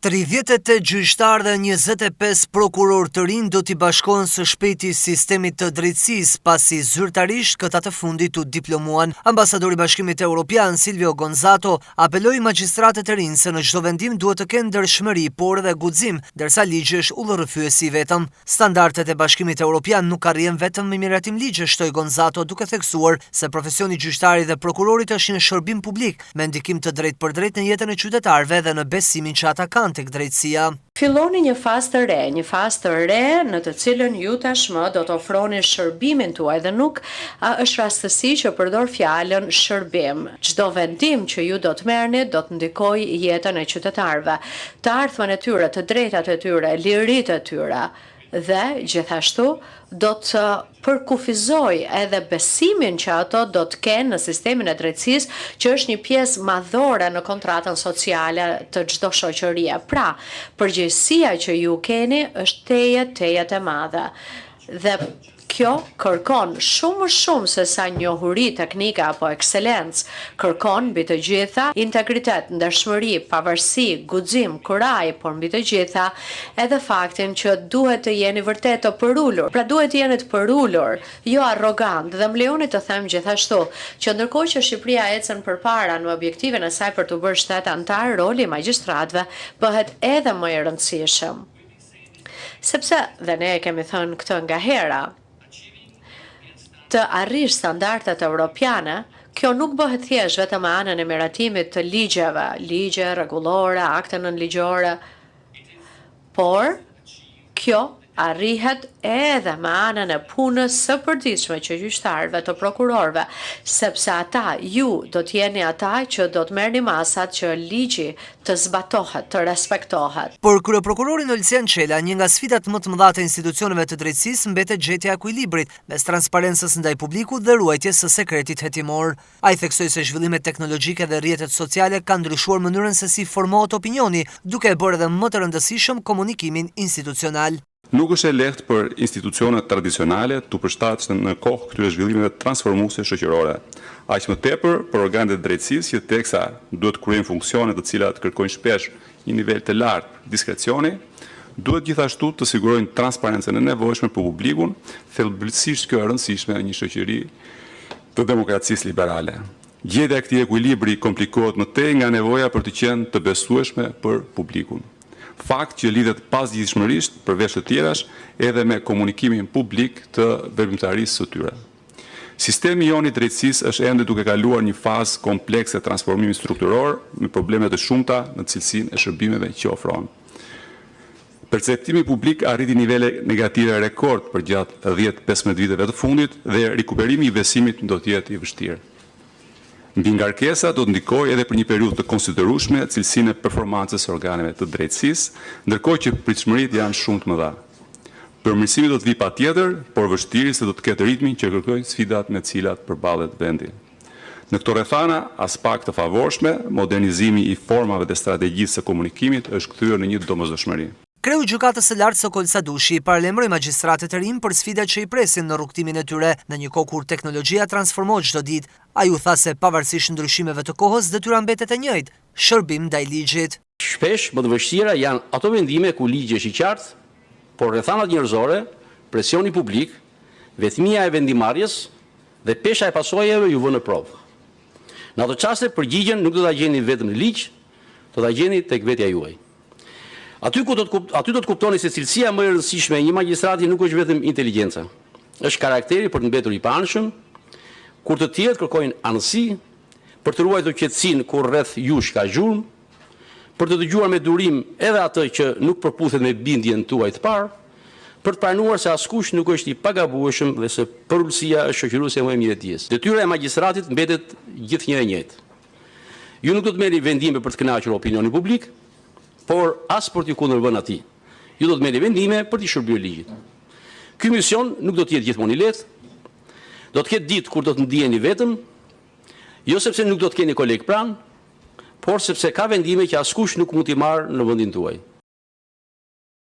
38 gjyqtar dhe 25 prokuror të rinj do t'i bashkohen së shpejti sistemit të drejtësisë pasi zyrtarisht këta të fundit u diplomuan. Ambasadori i Bashkimit Evropian Silvio Gonzato apeloi magjistratet e rinj se në çdo vendim duhet të kenë ndershmëri, por edhe guxim, ndërsa ligji është udhërrëfyesi vetëm. Standardet e Bashkimit Evropian nuk arrijën vetëm me miratim ligje, shtoi Gonzato, duke theksuar se profesioni gjyqtarit dhe prokurorit është një shërbim publik me ndikim të drejtë për drejtë në jetën e qytetarëve dhe në besimin që ata kanë tek drejtësia. Filloni një fazë të re, në të cilën ju tashmë do të ofroni shërbimin tuaj dhe nuk është rastësi që përdor fjalën shërbim. Çdo vendim që ju do të merrni do të ndikojë jetën e qytetarëve, të ardhmen e tyre, të drejtat e tyre, liritë e tyre dhe gjithashtu do të përkufizoj edhe besimin që ato do të kenë në sistemin e drejtësisë, që është një pjesë madhore në kontratën sociale të çdo shoqërie. Pra, përgjegjësia që ju keni është tejet e madhe. Dhe kjo kërkon shumë më shumë se sa njohuri teknike apo ekselencë, kërkon mbi të gjitha integritet, ndershmëri, pavarësi, guxim, kuraj, por mbi të gjitha edhe faktin që duhet të jeni vërtet të përulur. Pra duhet të jeni të përulur, jo arrogant. Dhe më lejoni të them gjithashtu që ndërkohë që Shqipëria ecën përpara në objektivin e saj për të bërë shtet antar, roli i magjistratëve bëhet edhe më i rëndësishëm. Sepse, dhe ne e kemi thënë këtë nga hera, të arrish standardet europiane, kjo nuk bëhet thjesht vetëm me anën e miratimit të ligjeve, ligje rregullore, akte nënligjore, por kjo arrihet edhe me anën e punës së përditshme që gjyqtarëve, të prokurorëve, sepse ata, ju do të jeni ata që do të merrni masat që ligji të zbatohet, të respektohet. Por kryeprokurori Olsen Çela, një nga sfidat më të mëdha të institucioneve të drejtësisë mbetet gjetja e ekuilibrit mes transparencës ndaj publikut dhe ruajtjes së sekretit hetimor. Ai theksoi se zhvillimet teknologjike dhe rrjetet sociale kanë ndryshuar mënyrën se si formohet opinioni, duke e bërë edhe më të rëndësishëm komunikimin institucional. Nuk është e lehtë për institucionet tradicionale të përshtatshme në kohë këtyre zhvillimeve transformuese shoqërore. Aq më tepër për organet e drejtësisë që teksa duhet kryejnë funksione të cilat kërkojnë shpesh një nivel të lartë diskrecioni, duhet gjithashtu të sigurojnë transparencën e nevojshme për publikun, thelbësisht kjo e rëndësishme në një shoqëri të demokracisë liberale. Gjetja e këtij ekuilibri komplikohet më tej nga nevoja për të qenë të besueshme për publikun. Fakt që lidhet pasgjithshmërisht përveç të tjerash edhe me komunikimin publik të veprimtarisë së tyre. Sistemi jon i drejtësisë është ende duke kaluar një fazë komplekse transformimi strukturor me probleme të shumta në cilësinë e shërbimeve që ofron. Perceptimi publik arriti nivele negative rekord për gjatë 10-15 viteve të fundit dhe rikuperimi i besimit do të jetë i vështirë. Mbi ngarkesa do të ndikojë edhe për një periudhë të konsiderueshme cilësinë e performancës së organeve të drejtësisë, ndërkohë që pritshmëritë janë shumë të mëdha. Përmirësimi do të vijë patjetër, por vështirësi se do të ketë ritmin që kërkojnë sfidat me të cilat përballet vendi. Në këto rrethana, as pak të favorshme, modernizimi i formave dhe strategjisë së komunikimit është kthyer në një domosdoshmëri. Kreu i Gjykatës së Lartë Sokol Sadushi paralajmëroi magjistratet e rinj për sfidat që i presin në rrugtimin e tyre në një kohë kur teknologjia transformohet çdo ditë. Ai u tha se pavarësisht ndryshimeve të kohës, detyra mbetet e njëjtë, shërbim ndaj ligjit. Shpesh më të vështira janë ato vendime ku ligji është i qartë, por rrethanat njerëzore, presioni publik, vetmia e vendimarrjes dhe pesha e pasojave ju vënë në provë. Në ato çaste përgjigjen nuk do ta gjeni vetëm në ligj, do ta gjeni tek vetja juaj. Aty do të kuptoni se cilësia më e rëndësishme e një magjistrati nuk është vetëm inteligjenca. Është karakteri për të mbetur i paanshëm, kur të tjerët kërkojnë anësi, për të ruajtur qetësinë kur rreth jush ka gjurmë, për të dëgjuar me durim edhe atë që nuk përputhet me bindjen tuaj të parë, për të pranuar se askush nuk është i pagabueshëm dhe se përulësia është shoqëruese më e mirë e dijes. Detyra e magjistratit mbetet gjithnjë e njëjtë. Ju nuk do të merrni vendime për të kënaqur opinionin publik, por as për t'i kundërvënë atij. Ju do të merrni vendime për t'i shërbyer ligjit. Ky mision nuk do të jetë gjithmonë i lehtë. Do të ketë ditë kur do të ndiheni vetëm, jo sepse nuk do të keni koleg pranë, por sepse ka vendime që askush nuk mund t'i marrë në vendin tuaj.